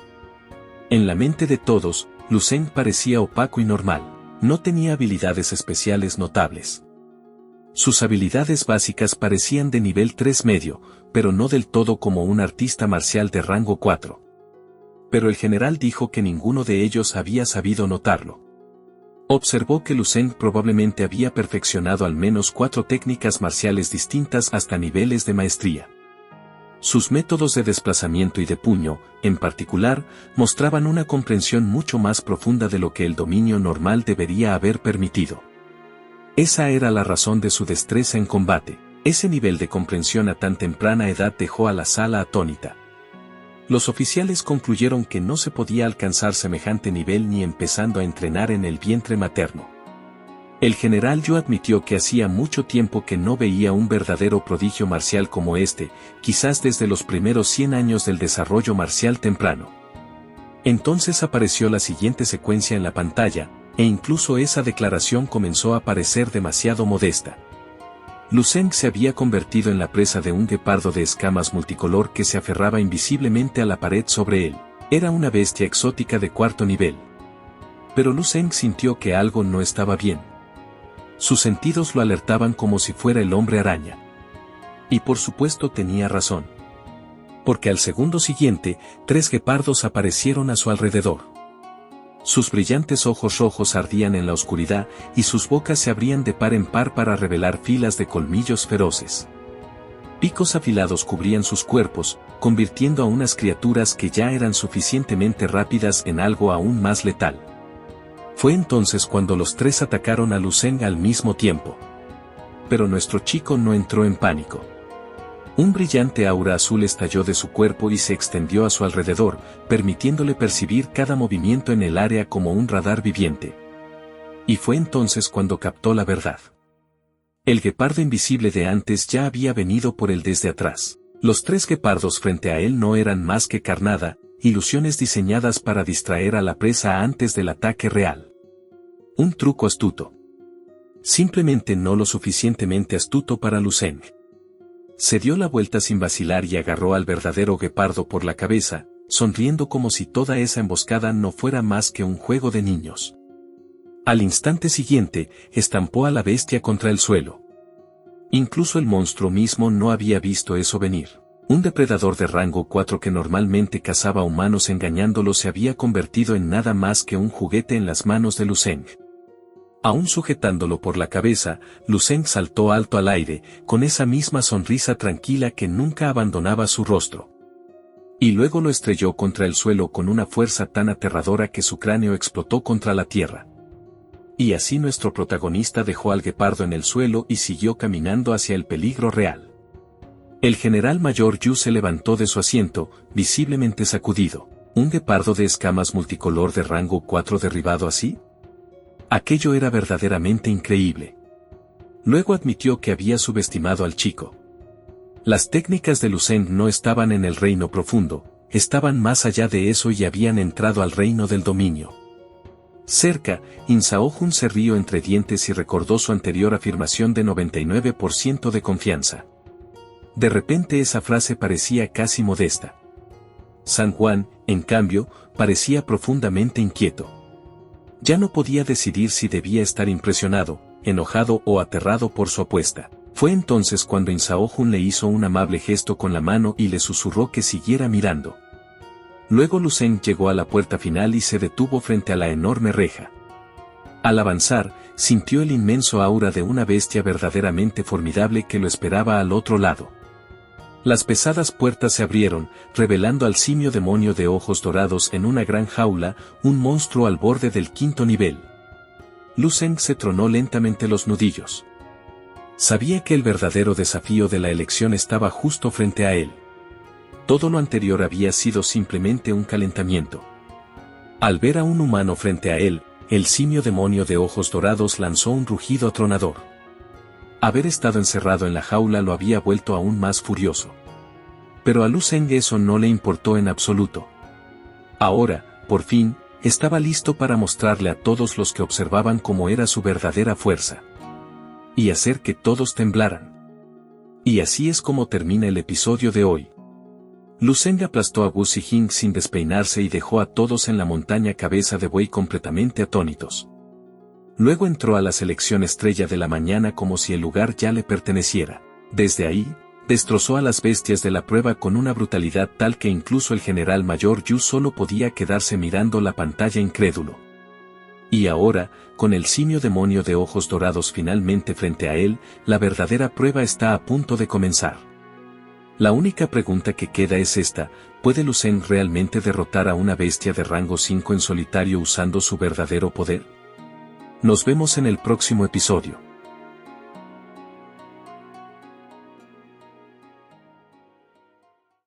Speaker 1: En la mente de todos, Lu Zeng parecía opaco y normal, no tenía habilidades especiales notables. Sus habilidades básicas parecían de nivel 3 medio, pero no del todo como un artista marcial de rango 4. Pero el general dijo que ninguno de ellos había sabido notarlo. Observó que Lu Zeng probablemente había perfeccionado al menos 4 técnicas marciales distintas hasta niveles de maestría. Sus métodos de desplazamiento y de puño, en particular, mostraban una comprensión mucho más profunda de lo que el dominio normal debería haber permitido. Esa era la razón de su destreza en combate. Ese nivel de comprensión a tan temprana edad dejó a la sala atónita. Los oficiales concluyeron que no se podía alcanzar semejante nivel ni empezando a entrenar en el vientre materno. El general Yu admitió que hacía mucho tiempo que no veía un verdadero prodigio marcial como este, quizás desde los primeros 100 años del desarrollo marcial temprano. Entonces apareció la siguiente secuencia en la pantalla, e incluso esa declaración comenzó a parecer demasiado modesta. Lu Zeng se había convertido en la presa de un guepardo de escamas multicolor que se aferraba invisiblemente a la pared sobre él. Era una bestia exótica de 4º nivel. Pero Lu Zeng sintió que algo no estaba bien. Sus sentidos lo alertaban como si fuera el hombre araña. Y por supuesto tenía razón. Porque al segundo siguiente, 3 guepardos aparecieron a su alrededor. Sus brillantes ojos rojos ardían en la oscuridad y sus bocas se abrían de par en par para revelar filas de colmillos feroces. Picos afilados cubrían sus cuerpos, convirtiendo a unas criaturas que ya eran suficientemente rápidas en algo aún más letal. Fue entonces cuando los 3 atacaron a Lu Zeng al mismo tiempo. Pero nuestro chico no entró en pánico. Un brillante aura azul estalló de su cuerpo y se extendió a su alrededor, permitiéndole percibir cada movimiento en el área como un radar viviente. Y fue entonces cuando captó la verdad. El guepardo invisible de antes ya había venido por él desde atrás. Los 3 guepardos frente a él no eran más que carnada, ilusiones diseñadas para distraer a la presa antes del ataque real. Un truco astuto. Simplemente no lo suficientemente astuto para Lu Zeng. Se dio la vuelta sin vacilar y agarró al verdadero guepardo por la cabeza, sonriendo como si toda esa emboscada no fuera más que un juego de niños. Al instante siguiente, estampó a la bestia contra el suelo. Incluso el monstruo mismo no había visto eso venir. Un depredador de rango 4 que normalmente cazaba humanos engañándolos se había convertido en nada más que un juguete en las manos de Lu Zeng. Aún sujetándolo por la cabeza, Lu Zeng saltó alto al aire, con esa misma sonrisa tranquila que nunca abandonaba su rostro. Y luego lo estrelló contra el suelo con una fuerza tan aterradora que su cráneo explotó contra la tierra. Y así nuestro protagonista dejó al guepardo en el suelo y siguió caminando hacia el peligro real. El general mayor Yu se levantó de su asiento, visiblemente sacudido. ¿Un guepardo de escamas multicolor de rango 4 derribado así? Aquello era verdaderamente increíble. Luego admitió que había subestimado al chico. Las técnicas de Lu Zeng no estaban en el reino profundo, estaban más allá de eso y habían entrado al reino del dominio. Cerca, Insaojun se rió entre dientes y recordó su anterior afirmación de 99% de confianza. De repente esa frase parecía casi modesta. San Juan, en cambio, parecía profundamente inquieto. Ya no podía decidir si debía estar impresionado, enojado o aterrado por su apuesta. Fue entonces cuando Insaojun le hizo un amable gesto con la mano y le susurró que siguiera mirando. Luego Lucen llegó a la puerta final y se detuvo frente a la enorme reja. Al avanzar, sintió el inmenso aura de una bestia verdaderamente formidable que lo esperaba al otro lado. Las pesadas puertas se abrieron, revelando al simio demonio de ojos dorados en una gran jaula, un monstruo al borde del 5º nivel. Lucen se tronó lentamente los nudillos. Sabía que el verdadero desafío de la elección estaba justo frente a él. Todo lo anterior había sido simplemente un calentamiento. Al ver a un humano frente a él, el simio demonio de ojos dorados lanzó un rugido atronador. Haber estado encerrado en la jaula lo había vuelto aún más furioso. Pero a Lucen eso no le importó en absoluto. Ahora, por fin, estaba listo para mostrarle a todos los que observaban cómo era su verdadera fuerza. Y hacer que todos temblaran. Y así es como termina el episodio de hoy. Lucen aplastó a Wu Zijing sin despeinarse y dejó a todos en la montaña cabeza de buey completamente atónitos. Luego entró a la selección estrella de la mañana como si el lugar ya le perteneciera. Desde ahí, destrozó a las bestias de la prueba con una brutalidad tal que incluso el general mayor Yu solo podía quedarse mirando la pantalla incrédulo. Y ahora, con el simio demonio de ojos dorados finalmente frente a él, la verdadera prueba está a punto de comenzar. La única pregunta que queda es esta: ¿puede Lucen realmente derrotar a una bestia de rango 5 en solitario usando su verdadero poder? Nos vemos en el próximo episodio.